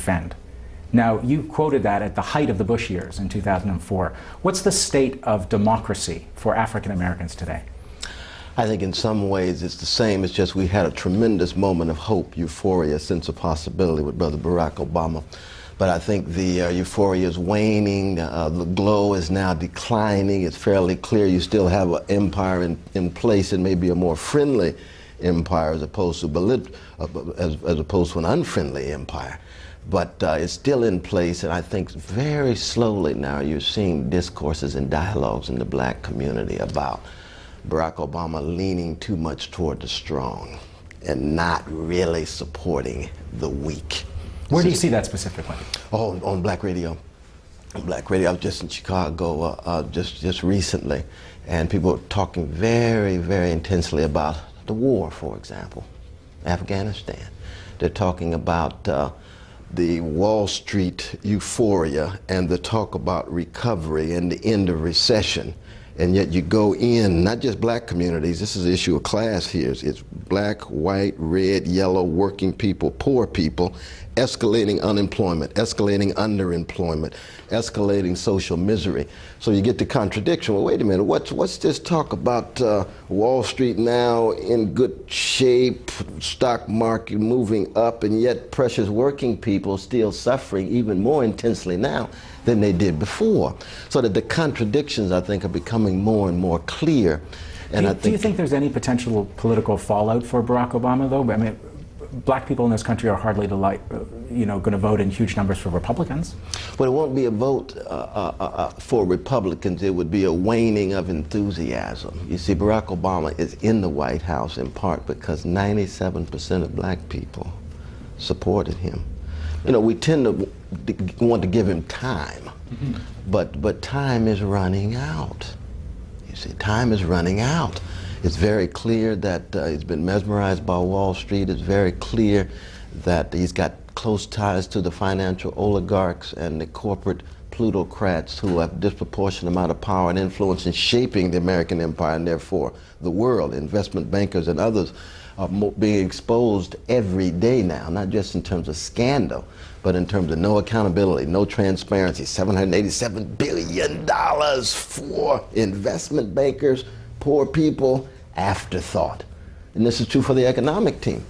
defend. Now, you quoted that at the height of the Bush years in 2004. What's the state of democracy for African Americans today? I think in some ways it's the same. It's just we had a tremendous moment of hope, euphoria, sense of possibility with Brother Barack Obama. But I think the euphoria is waning. The glow is now declining. It's fairly clear you still have an empire in place. It may be a more friendly empire as opposed to as opposed to an unfriendly empire. But it's still in place, and I think very slowly now you're seeing discourses and dialogues in the black community about Barack Obama leaning too much toward the strong and not really supporting the weak. Where do you see that specifically? Oh, on black radio. On black radio. I was just in Chicago just recently, and people were talking very, very intensely about the war, for example, Afghanistan. They're talking about the Wall Street euphoria and the talk about recovery and the end of recession. And yet you go in, not just black communities, this is an issue of class here. It's black, white, red, yellow, working people, poor people, escalating unemployment, escalating underemployment, escalating social misery. So you get the contradiction. Well, wait a minute, what's this talk about Wall Street now in good shape, stock market moving up, and yet precious working people still suffering even more intensely now than they did before. So that the contradictions, I think, are becoming more and more clear. And do you think there's any potential political fallout for Barack Obama, though? I mean, black people in this country are hardly going to vote in huge numbers for Republicans. Well, it won't be a vote for Republicans. It would be a waning of enthusiasm. You see, Barack Obama is in the White House in part because 97% of black people supported him. You know, we tend to want to give him time, but time is running out. You see, time is running out. It's very clear that he's been mesmerized by Wall Street. It's very clear that he's got close ties to the financial oligarchs and the corporate plutocrats who have disproportionate amount of power and influence in shaping the American empire and therefore the world. Investment bankers and others are being exposed every day now, not just in terms of scandal, but in terms of no accountability, no transparency. $787 billion for investment bankers, poor people, afterthought. And this is true for the economic team.